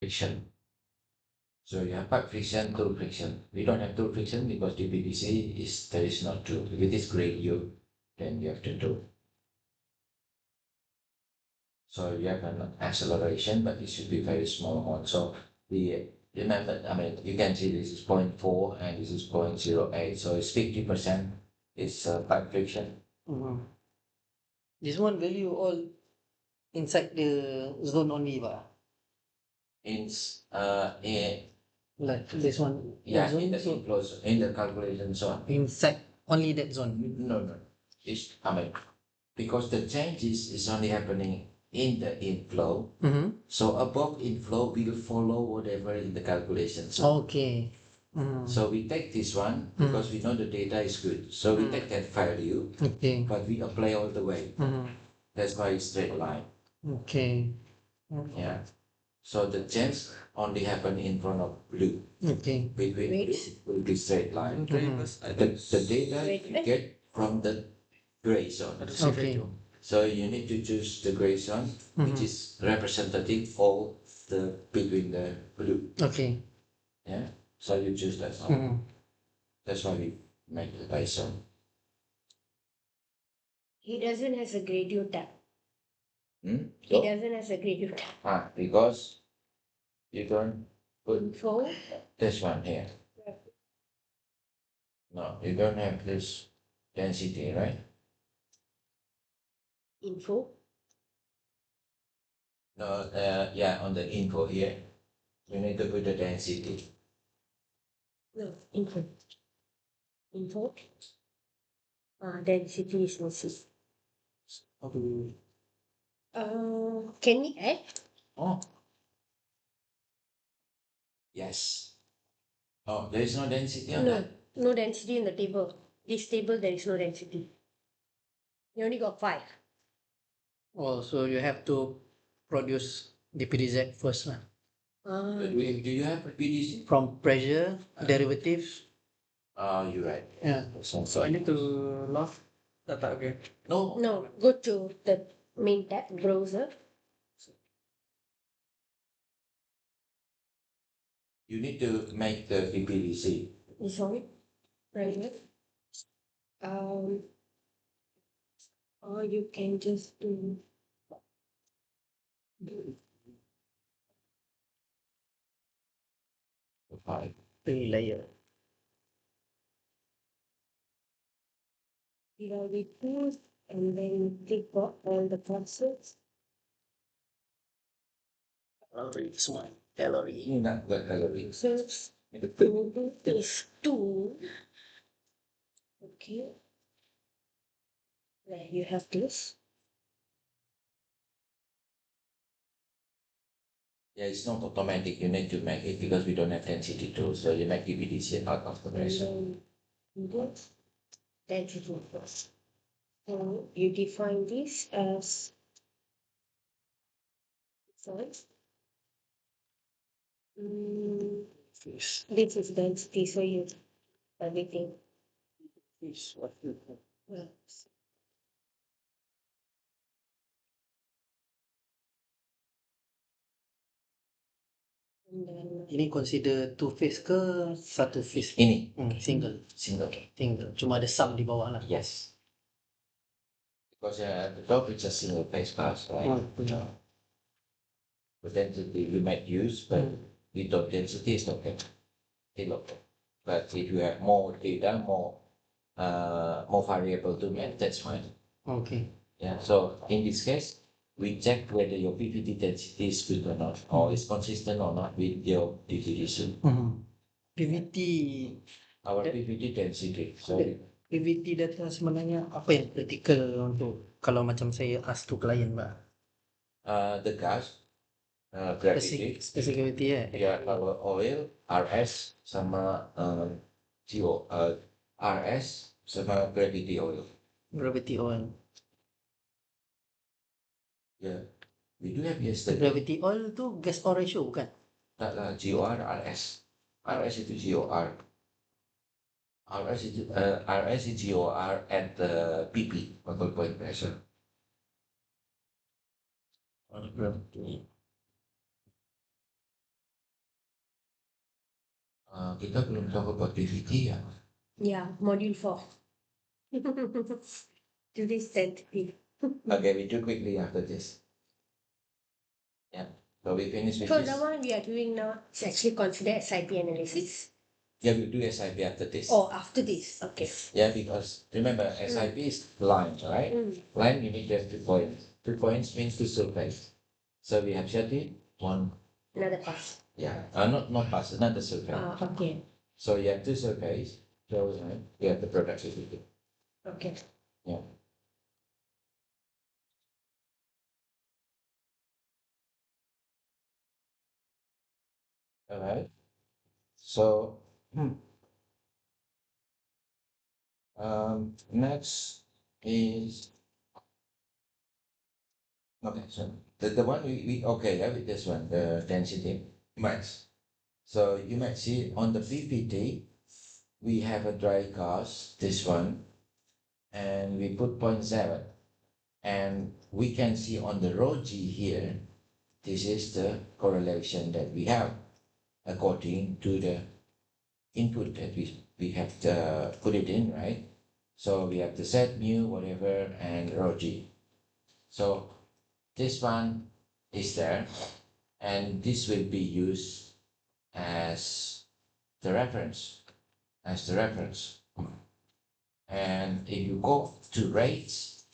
friction. So you have pipe friction, two friction. We don't have two friction because DPDC is there is not two. If it is gradient, then you have to do. So you have an acceleration, but it should be very small amount. So the method, I mean, you can see this is zero point 0.4 and this is 0.08. So it's 50% is pipe friction. Mhm. This one value all inside the zone only, ba? In Like this one, yeah, zone, in the so inflows, in the calculation zone. inside only that zone. No. It's, I mean, because the changes is only happening in the inflow. Mm-hmm. So above inflow will follow whatever in the calculation zone. Okay. Mm. So we take this one because we know the data is good. So we take that value, Okay. but we apply all the way. Mm-hmm. That's why it's straight line. Okay. Yeah. So the change only happen in front of blue. Okay. Between blue will be straight line. Mhm. The data you get from the gray zone. Okay. So you need to choose the gray zone, which is representative of the between the blue. Okay. Yeah. So you choose that one. Mm-hmm. That's why we make the gray zone. He doesn't has a gradient tab. He So, doesn't has a gradient tab. because you don't put Info. this one here. No, you don't have this density, right? Info. No, yeah, on the info here, you need to put the density. No, info. Info. Density is missing. How do we? Can we add? Oh, yes. Oh, there is no density on No, that. no density in the table. This table there is no density. You only got 5. Oh, so you have to produce the PDZ first, lah. Do you have a PDC? From pressure, derivatives. Oh, you're right. Yeah. So I need to log data again. no, No, go to the main tab browser. you need to make the PPDC. This one, right here. Or you can just do. Five. Layer. Divide it two, and then click on all the classes. Calorie, semua. Calorie. Not the calories. So two is 2. Okay. There you have this. Yeah, it's not automatic. You need to make it because we don't have density too. So you make PPDC out of the And ratio. then this density first. So you define this as size. This is density, so you everything. Is what you have. Well, and then Ini consider two phase ke satu phase? Ini Single. single. Single. Cuma ada sum di bawah lah. Yes. Because the top is a single phase class, right? Yeah. The density we might use, but the top density is not that local. But if you have more data, more variable to make, that's fine. Okay. Yeah. So in this case, we check whether your PPT density is good or not, or is consistent or not with your definition. PVT. Our PPT density. So PVT data sebenarnya apa yang critical untuk kalau macam saya ask to client, Pak? the gas, gravity, Specificity ya. yeah, our oil, RS sama CO, RS sama gravity oil. Gravity oil. Yeah, we do have yesterday. Gravity oil tu gas oil ratio bukan? Tak lah, GOR, RS. RS itu GOR. RS is GOR at the PP, control point pressure. Gravity. kita belum talk about PVT ya. Yeah, module 4. Today's tentative. Okay, we do quickly after this. Yeah. So we finish with So this. the one we are doing now is actually considered SIP analysis. Yeah, we'll do SIP after this. Oh, after this. Okay. Yeah, because remember SIP is line, right? Line you need to have 2 points. 2 points means 2 surface. So we have Shati, one. Another pass. Yeah. Not pass, another surface. Okay. So you have 2 surface. So you have the productivity. Okay. Yeah. All right. So next is okay. So the one we okay, yeah, with this one, the density max. So you might see on the PPT we have a dry cast, this one, and we put 0.7, and we can see on the row G here, this is the correlation that we have according to the input that we have to put it in, right? So we have the Z mu, whatever, and rho G. So this one is there, and this will be used as the reference, And if you go to rates,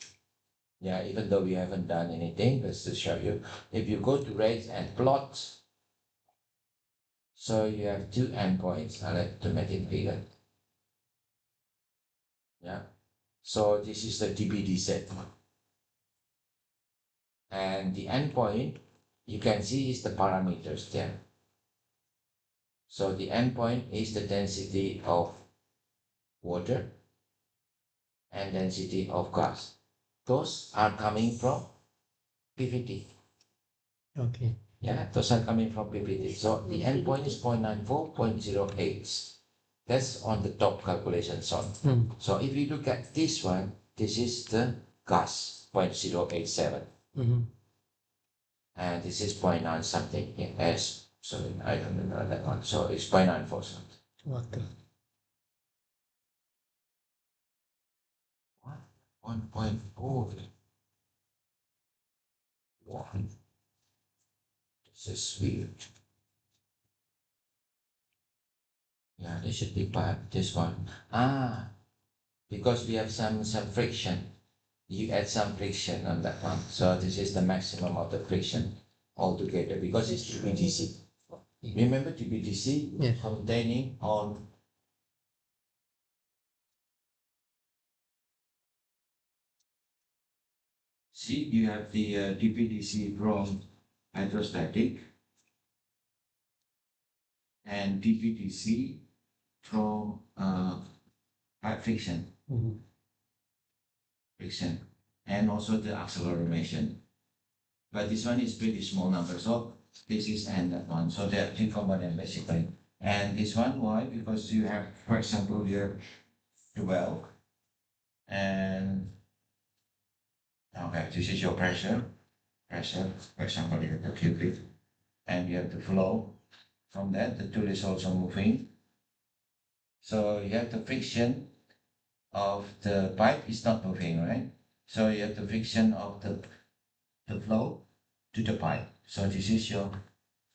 yeah, even though we haven't done anything, just to show you, if you go to rates and plot, so you have 2 endpoints. I like to make it bigger. Yeah. So this is the DPD set. And the endpoint, you can see is the parameters there. So the endpoint is the density of water and density of gas. Those are coming from PVT. Okay. Yeah, those are coming from PVT. So the endpoint is 0.94, 0.08. That's on the top calculation zone. So if you look at this one, this is the gas, 0.087. And this is 0.9 something in S. So I don't remember that one. So it's 0.94 something. Water. 1.4. One. This is weird. Yeah, this should be part, this one. Because we have some friction. You add some friction on that one. So this is the maximum of the friction altogether because it's TBDC. Remember TBDC Yes. containing on see you have the TPDC from hydrostatic and TPDC from friction. Friction and also the acceleration. But this one is pretty small number, so this is and that one. So there are 2 components basically. And this one, why? Because you have, for example, here 12 and okay, this is your pressure, for example, you have the cubic, and you have the flow. From that, the tool is also moving. So you have the friction of the pipe is not moving, right? So you have the friction of the flow to the pipe. So this is your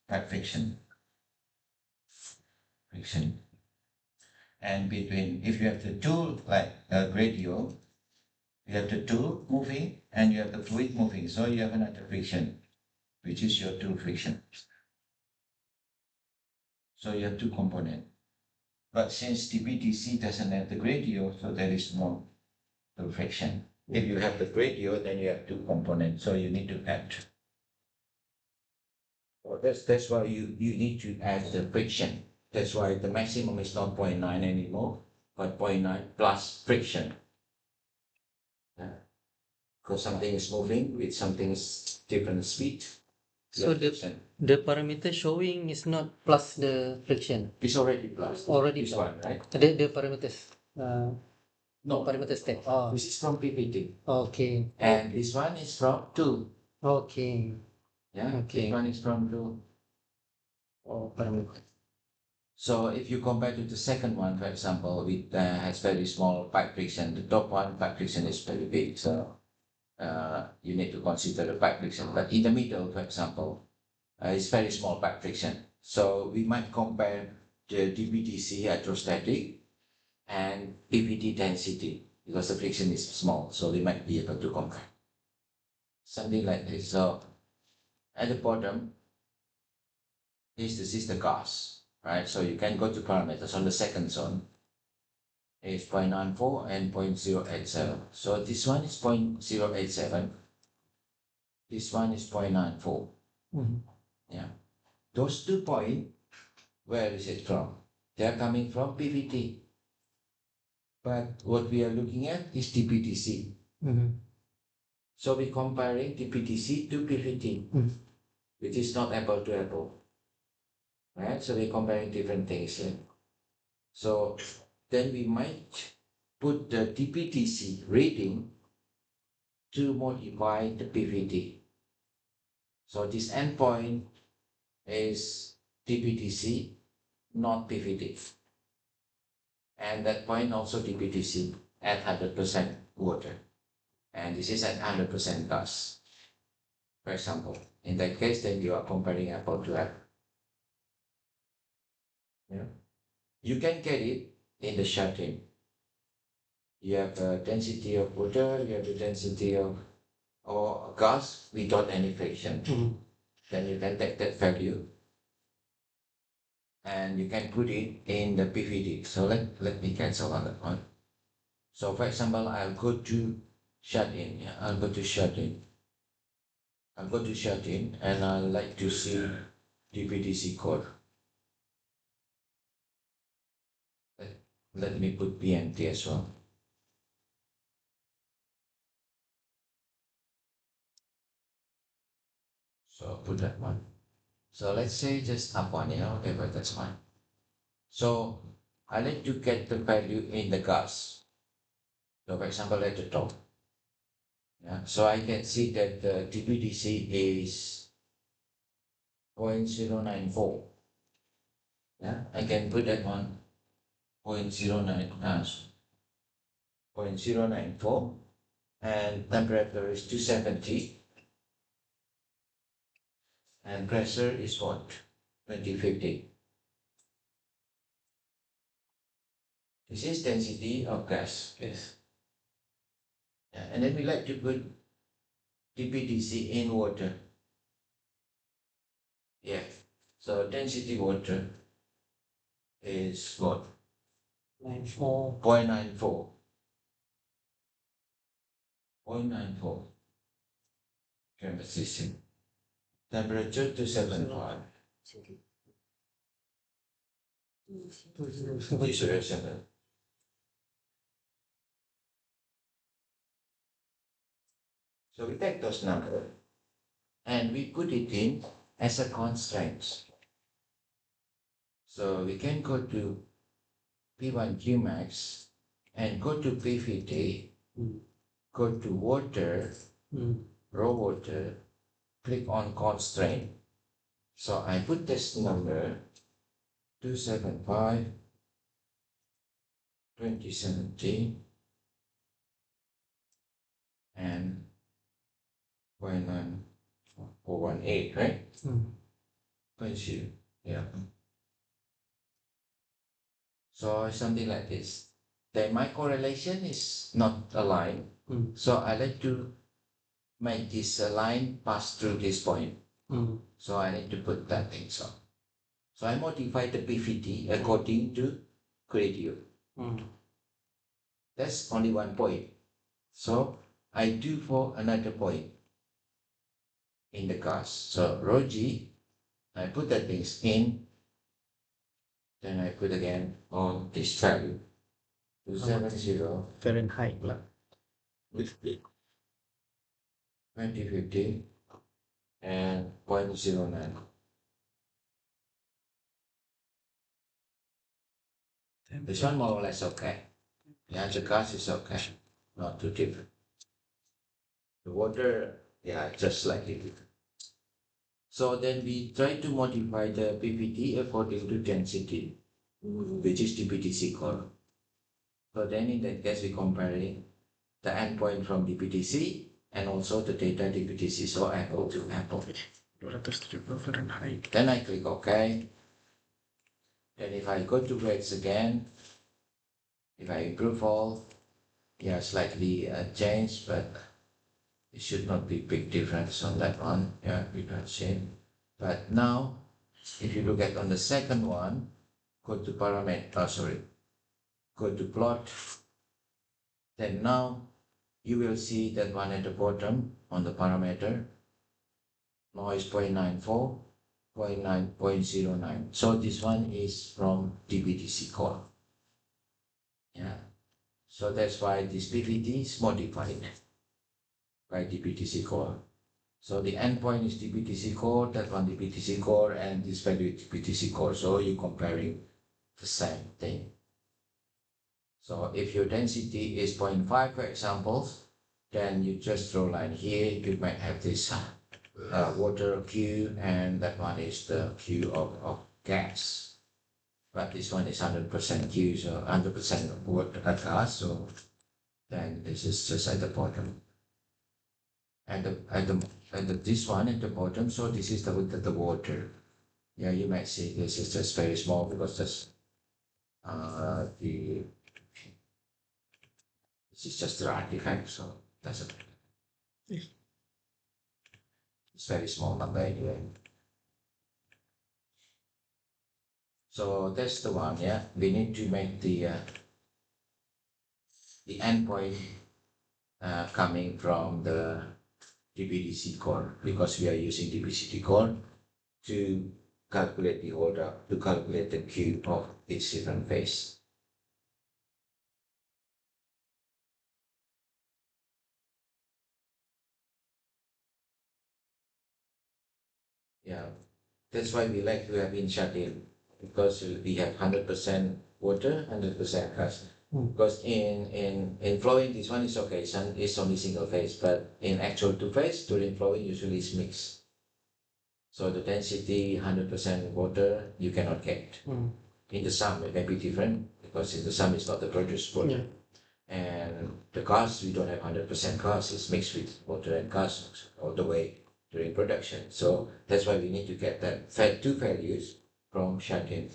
pipe friction. And between, if you have the tool like a radio, you have the tool moving and you have the fluid moving. So you have another friction, which is your tool friction. So you have 2 components. But since the BTC doesn't have the gradient, so there is no friction. If you have the gradient, then you have 2 components, so you need to add. So that's why you need to add the friction. That's why the maximum is not 0.9 anymore, but 0.9 plus friction. Because something is moving with something's different speed. So the parameter showing is not plus the friction. It's already plus. Already this plus. one, right? The parameters. No, Parameter step. Oh, this is from PPT. okay. And this one is from 2. Okay. Yeah, Okay. this one is from 2. Oh, parameter. So if you compare to the second one, for example, it has very small pipe friction. The top one, pipe friction is very big. So you need to consider the pipe friction. But in the middle, for example, it's very small pipe friction. So we might compare the DPDC hydrostatic and PVD density because the friction is small. So we might be able to compare something like this. So at the bottom this is the gas, right? So you can go to parameters on the second zone. Is 0.94 and 0.087. So this one is 0.087. This one is 0.94. Mm-hmm. Yeah. Those 2 points, where is it from? They are coming from PVT. But what we are looking at is DPTC. Mm-hmm. So we're comparing DPTC to PVT, which is not apple to apple. Right? So we're comparing different things here. So then we might put the DPTC reading to modify the PVT. So this endpoint is DPTC, not PVT. And that point also DPTC at 100% water. And this is at 100% gas. For example, in that case, then you are comparing apple to apple. Yeah. You can get it in the shut-in. You have a density of water, you have the density of or gas without any friction. Then you can take that value and you can put it in the PVD. So let me cancel on that one. So for example, I'll go to shut-in. Yeah, I'll go to shut-in. I'll go to shut-in and I'd like to see DPDC code. Let me put PMT as well. So put that one. So let's say just up one, whatever, that's fine. So I like to get the value in the gas. So for example, at the top. Yeah, so I can see that the DPDC is 0.094. Yeah, I can put that on 0.094 and temperature is 270 and pressure is what? 2050. This is density of gas. Yes. Yeah, and then we like to put DPDC in water. Yeah, so density water is what? 94. 0.94. 0.94. Composition. Temperature 275. 207. 207. So we take those numbers and we put it in as a constraint. So we can go to P1 Qmax and go to PVT, go to water, raw water, click on constraint. So I put this number 275 2017 and 0.9418, right? 0.0, yeah. So something like this. Then my correlation is not aligned. So I like to make this line pass through this point. So I need to put that thing so. So I modify the PVT according to gradient. That's only one point. So I do for another point in the gas. So rho G, I put that things in, then I put again on this value. 270 Fahrenheit lah. 2050 and 0.09. This one more or less okay. Yeah, the gas is okay, not too different. The water, yeah, just slightly different. So then we try to modify the PVT according to density. which is DPTC core. So then in that case, we're comparing the endpoint from DPTC and also the data DPTC, so apple to apple. 270 Fahrenheit. Then I click OK. Then if I go to grades again, if I improve all, yeah, slightly changed, but it should not be big difference on that one. Yeah, we can see. But now, if you look at on the second one, go to parameter, go to plot. Then now you will see that one at the bottom on the parameter, noise 0.94, 0.09. So this one is from DPTC core. Yeah. So that's why this PVT is modified by DPTC core. So the endpoint is DPTC core, that one DPTC core, and this value is DPTC core. So you're comparing the same thing. So if your density is 0.5, for example, then you just draw a line here. You might have this water Q, and that one is the Q of gas. But this one is 100% Q, so 100% water gas. So then this is just at the bottom. And this one at the bottom, so this is the width of the water. Yeah, you might see this is just very small because this is just the artifact, so doesn't. It's very small number anyway. So that's the one. Yeah, we need to make the endpoint coming from the DPTC core, because we are using DPTC core to calculate the order, to calculate the Q of each different phase. Yeah, that's why we like to have in shut-in, because we have 100% water, 100% gas. Because in flowing, this one is okay, it's only single phase, but in actual two phase, during flowing, usually it's mixed. So the density, 100% water, you cannot get. In the sum, it may be different, because in the sum, it's not the produced water. Yeah. And the gas, we don't have 100% gas, it's mixed with water and gas all the way during production. So that's why we need to get that two values from shut-in.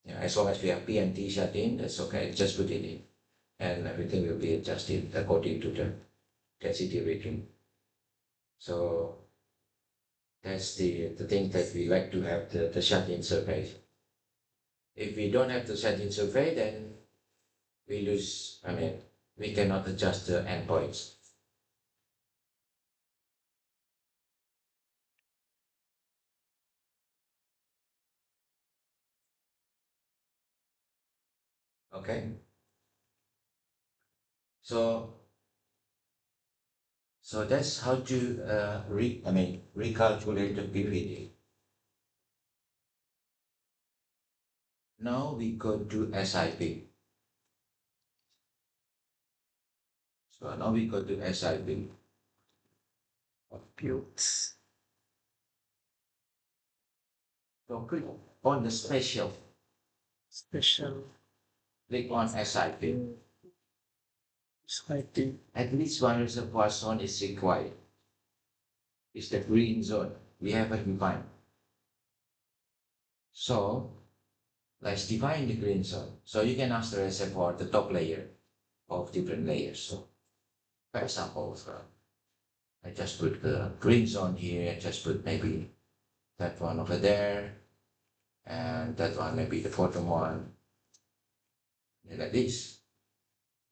Yeah, as long as we have P and T shut-in, that's okay, just put it in. And everything will be adjusted according to the density rating. So that's the thing that we like to have the shut-in survey. If we don't have the shut-in survey, then we lose, we cannot adjust the endpoints. Okay. So that's how to recalculate the PVD. Now we go to SIP. So now we go to SIP. Computes. So click on the special. Click on SIP. SIP. At least one reservoir zone is required. It's the green zone. We haven't defined. So let's define the green zone. So you can ask the reservoir the top layer of different layers. So for example, I just put the green zone here, I just put maybe that one over there, and that one maybe the bottom one, and like this.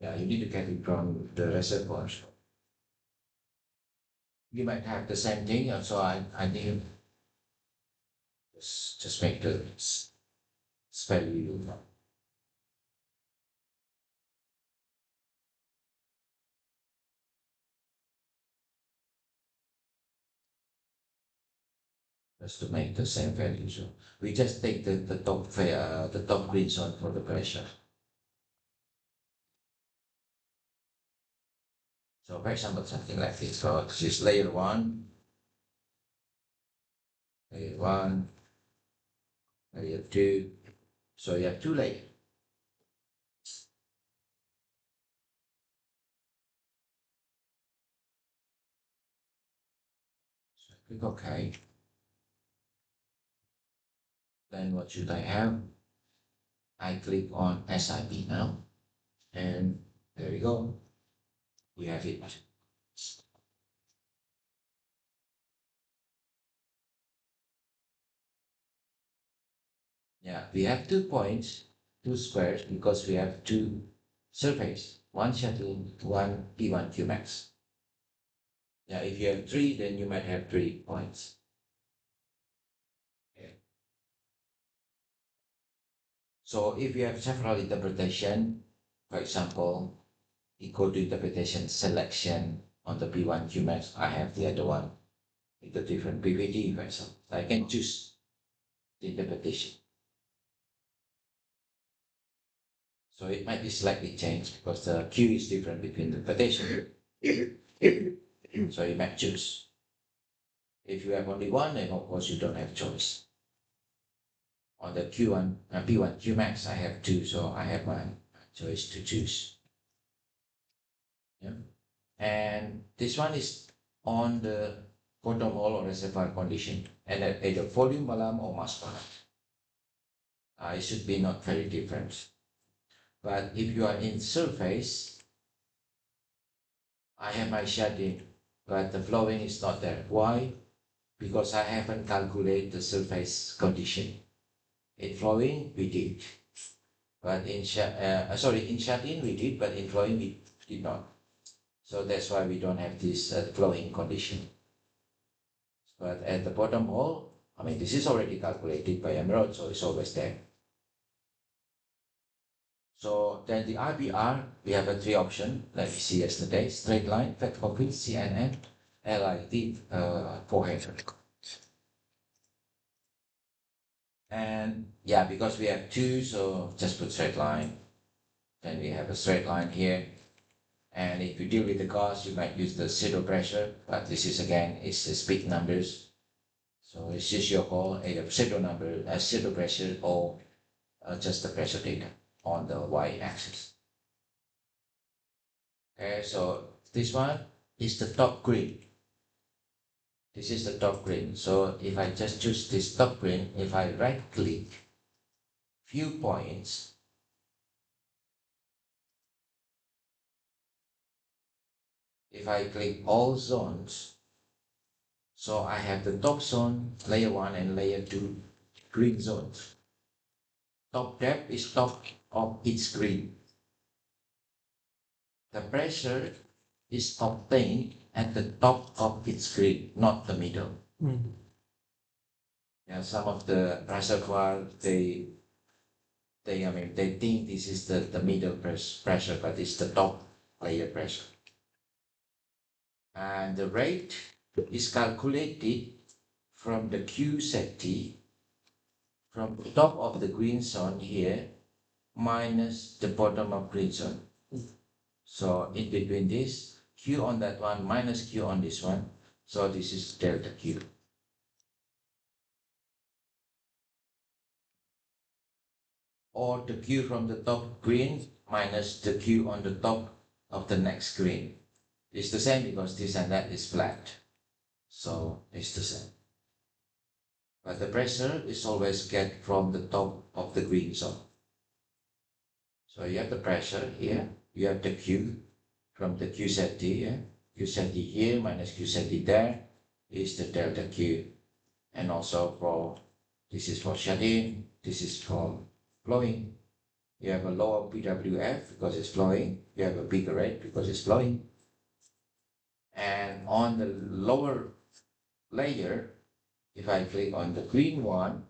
Yeah, you need to get it from the reservoirs. You might have the same thing, and so I need just make the value. Just to make the same value. So we just take the top green zone for the pressure. So for example, something like this. So this is layer one, layer two, So you have two layers. So click OK. Then what should I have? I click on SIP now, and there we go. We have it. Yeah, we have 2 points, 2 squares, because we have 2 surface, one shuttle, one P1 Qmax. Yeah, if you have 3, then you might have 3 points. Okay. So if you have several interpretation, for example, equal to interpretation selection on the P1 Qmax, I have the other one with a different PVD, for example. I can choose the interpretation. So it might be slightly changed because the Q is different between the interpretation. So you might choose. If you have only one, then of course you don't have choice. On the Q1 and P1 Qmax, I have 2, so I have my choice to choose. Yeah. And this one is on the bottom hole or reservoir condition, and at either volume balam or mass balam. It should be not very different. But if you are in surface, I have my shading, but the flowing is not there. Why? Because I haven't calculated the surface condition. In flowing, we did. But in shut-in we did, but in flowing we did not. So that's why we don't have this flowing condition. But at the bottom hole, I mean, this is already calculated by Emerald, so it's always there. So then the RBR, we have a 3 option, like we see yesterday: straight line, fat concrete, CNN, LID, 400. And yeah, because we have 2, so just put straight line. Then we have a straight line here. And if you deal with the gas, you might use the pseudo pressure, but this is again, it's big numbers. So it's just your call, either pseudo number, pseudo pressure, or just the pressure data on the y-axis. Okay, so this one is the top green. This is the top green. So if I just choose this top green, if I right click, view points, if I click all zones, so I have the top zone, layer 1 and layer 2 green zones. Top depth is top of each green. The pressure is obtained at the top of its green, not the middle. Yeah, some of the reservoir, they think this is the middle pressure, but it's the top layer pressure. And the rate is calculated from the Q set T, from the top of the green zone here, minus the bottom of green zone. So in between this, Q on that one minus Q on this one, so this is delta Q. Or the Q from the top green minus the Q on the top of the next green. It's the same because this and that is flat. So it's the same. But the pressure is always get from the top of the green zone. So you have the pressure here, you have the Q from the Q set T, yeah? Q set T here minus Q set T there is the delta Q. And also for, this is for shut-in, this is for flowing. You have a lower PWF because it's flowing, you have a bigger rate because it's flowing. And on the lower layer, if I click on the green one,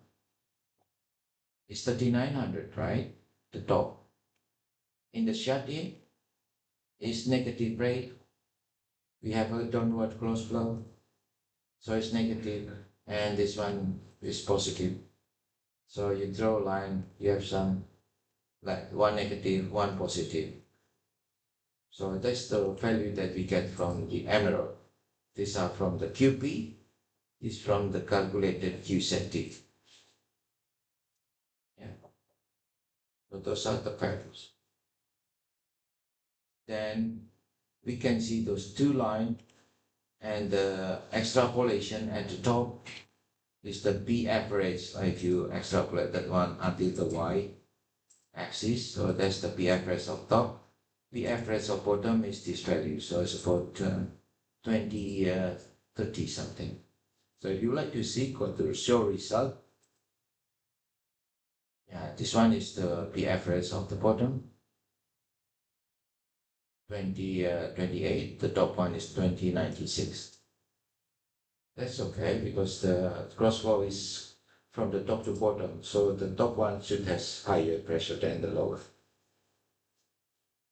it's 3900, right? The top. In the shut-in, is negative rate. We have a downward close flow, so it's negative, and this one is positive. So you draw a line, you have some like one negative, one positive. So that's the value that we get from the Emerald. These are from the QP, is from the calculated Q set T. Yeah. So those are the values. Then we can see those two lines, and the extrapolation at the top is the P average. If you extrapolate that one until the Y axis, so that's the P average of top. P average of bottom is this value, so it's about 20, 30 something. So if you like to see, go to show result. Yeah, this one is the P average of the bottom. 28, the top one is 2096. That's okay because the cross flow is from the top to bottom, so the top one should has higher pressure than the lower.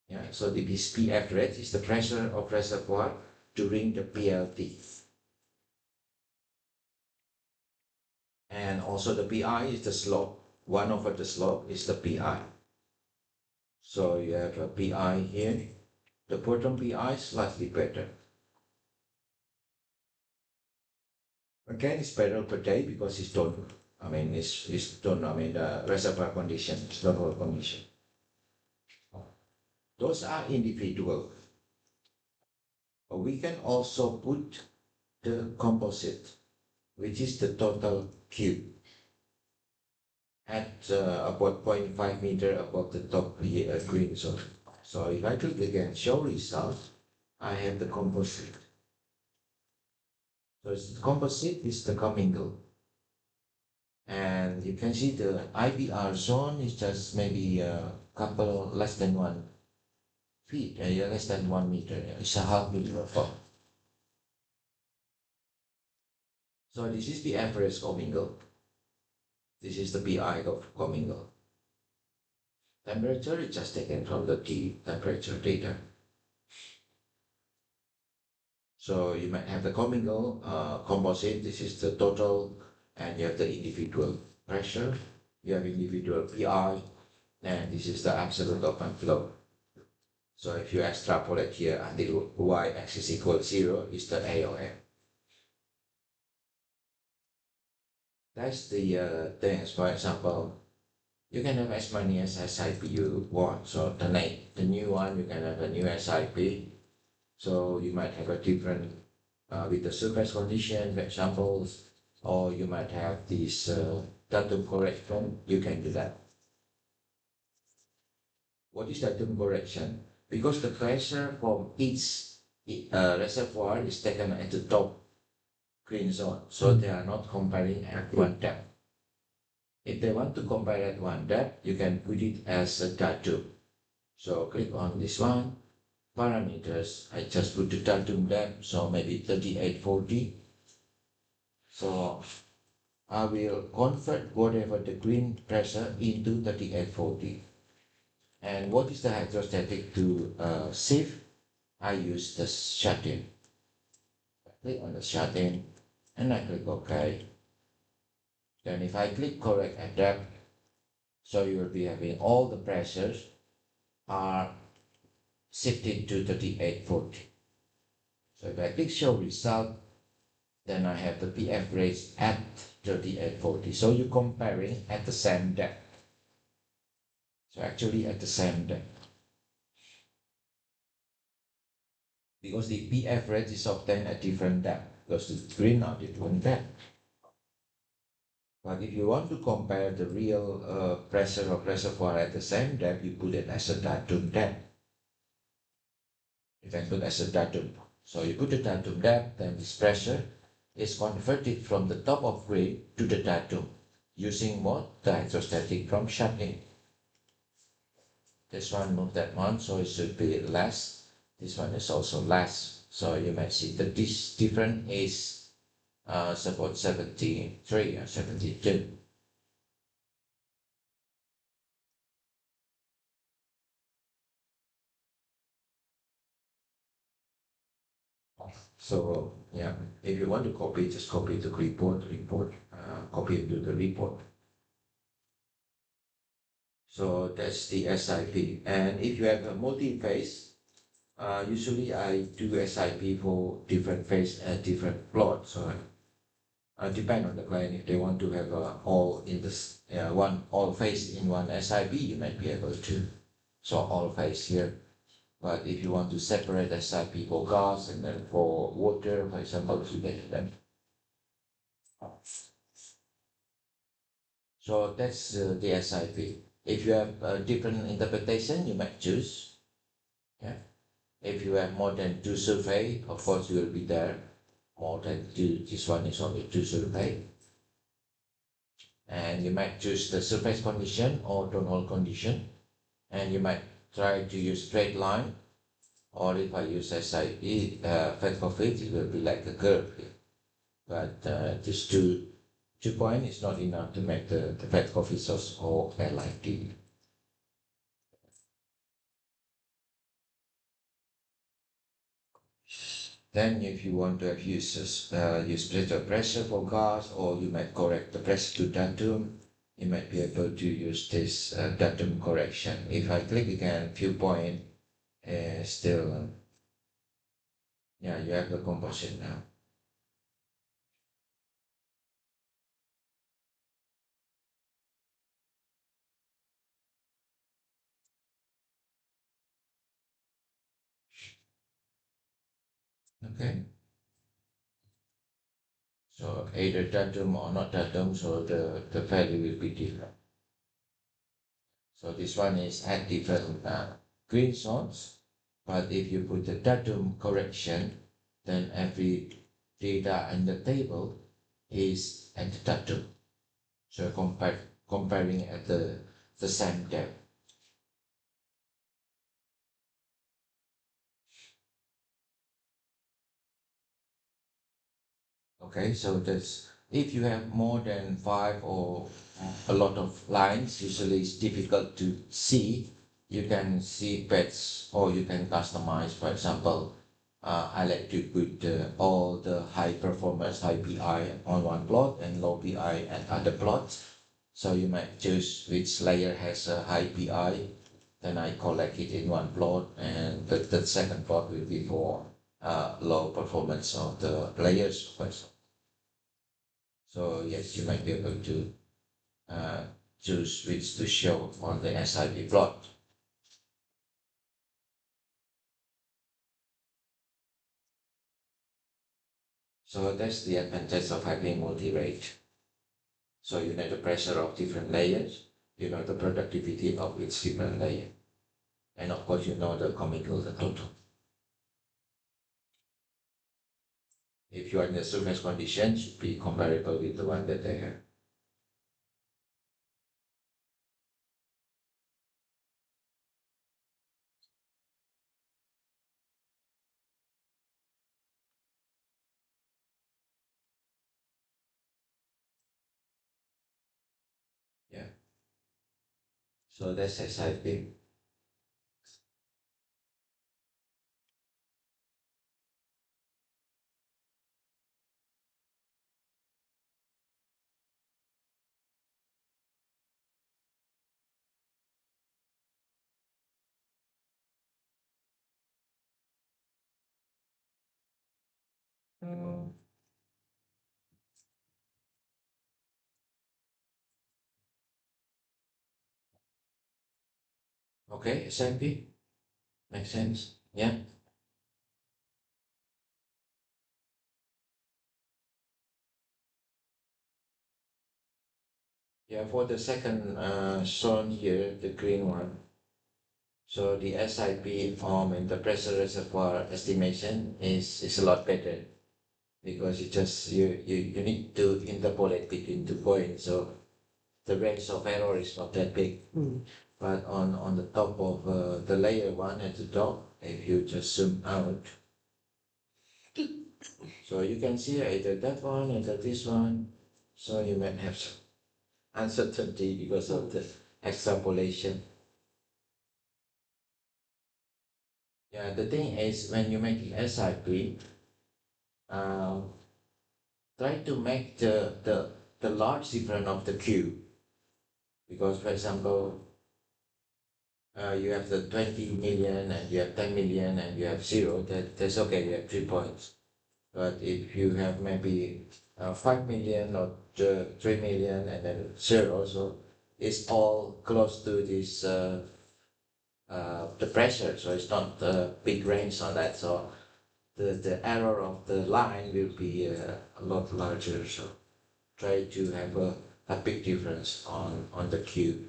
Yeah, so the P average is the pressure of reservoir during the PLT. And also the PI is the slope. 1 over the slope is the PI. So you have a PI here. The bottom PI is slightly better. Again, it's barrel per day because it's done. It's done. Reservoir condition, it's not whole condition. Those are individual. We can also put the composite, which is the total Q, at about 0.5 meter above the top green zone. So if I click again, show result, I have the composite. So the composite is the commingle. And you can see the IBR zone is just maybe a couple less than 1 feet, less than 1 meter. It's a half meter of top. So this is the average commingle. This is the PI of commingle. Temperature is just taken from the T temperature data. So you might have the commingle composite. This is the total, and you have the individual pressure. You have individual PI, and this is the absolute open flow. So if you extrapolate here until y-axis equals 0 is the AOM. That's the things. For example, you can have as many as SIP you want. So the new one, you can have a new SIP. So you might have a different with the surface condition, for examples, or you might have this datum correction. You can do that. What is datum correction? Because the pressure from each reservoir is taken at the top green zone, so they are not comparing at one depth. If they want to compare at one depth, you can put it as a datum. So click on this one, parameters. I just put the datum depth, so maybe 3840. So I will convert whatever the green pressure into 3840. And what is the hydrostatic to sieve? I use the shut-in. Click on the shut-in and I click OK. Then if I click correct at depth, so you will be having all the pressures are shifted to 3840. So if I click show result, then I have the P average at 3840. So you're comparing at the same depth. So actually at the same depth. Because the P average is obtained at different depth, because the green are different depth. But if you want to compare the real pressure of reservoir at the same depth, you put it as a datum depth. You can put as a datum. So you put the datum depth, then this pressure is converted from the top of green to the datum using what? The hydrostatic from shut-in. This one move that one, so it should be less. This one is also less. So you might see that this difference is about 73 or 72. So yeah, if you want to copy, just copy the report, copy it to the report. So that's the SIP. And if you have a multi-phase, usually I do SIP for different phase at different plot. So Depend on the client. If they want to have all in this one all phase in one SIP, you might be able to. So all phase here. But if you want to separate SIP for gas and then for water, for example, you get them. So that's the SIP. If you have a different interpretation, you might choose. Yeah. If you have more than two survey, of course you will be there. More than two, this one is only two survey. And you might choose the surface condition or tone hole condition. And you might try to use straight line, or if I use SIP, fat for fit, it will be like a curve here. But just two point is not enough to make the fat coffee sauce or LIT. Then if you want to have use better pressure for gas, or you might correct the pressure to datum, you might be able to use this datum correction. If I click again, viewpoint, still, yeah, you have the composition now. Okay. So either datum or not datum, so the value will be different. So this one is at different green zones, but if you put the datum correction, then every data in the table is at the datum. So comparing at the same depth. Okay, so that's if you have more than five or a lot of lines, usually it's difficult to see. You can see pets or you can customize. For example, I like to put all the high performance, high PI on one plot and low PI at other plots. So you might choose which layer has a high PI, then I collect it in one plot, and the second plot will be for low performance of the layers, for example. So yes, you might be able to uh, choose which to show on the SIP plot. So that's the advantage of having multi-rate. So you know the pressure of different layers, you know the productivity of each different layer, and of course you know the chemical, the total. If you are in the surface condition, should be comparable with the one that they have. Yeah. So that's SIP. Okay, SIP makes sense. Yeah. Yeah, for the second shown here, the green one. So the SIP and the pressure reservoir estimation is a lot better because you need to interpolate between 2 points. So the range of error is not that big. But on the top of the layer one at the top, if you just zoom out, so you can see either that one, either this one. So you might have some uncertainty because of the extrapolation. Yeah, the thing is when you make the SIP, try to make the large difference of the cube. Because for example, you have the 20 million and you have 10 million and you have zero, that's okay, you have 3 points. But if you have maybe 5 million or 3 million and then 0 also is all close to this the pressure, so it's not big range on that, so the error of the line will be a lot larger, so try to have a big difference on the cube.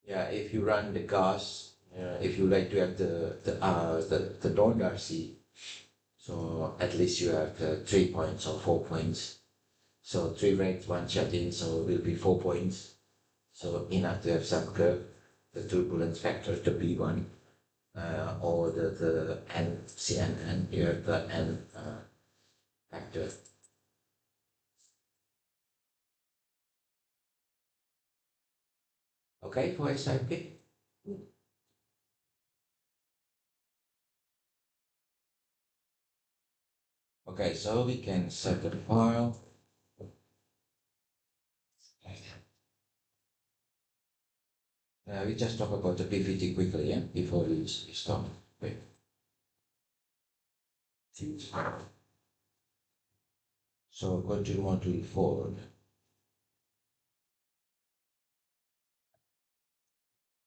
Yeah, if you run the gas, if you like to have the non-Darcy, so at least you have 3 points or 4 points. So 3 rate, 1 shut-in, so it will be 4 points. So enough to have some curve, the turbulence factor, the B1, or the N, CNN, you have the N factor. Okay, for SIP? Okay, so we can set the file. We just talk about the PVT quickly, yeah, before we stop. Wait. So go to module 4.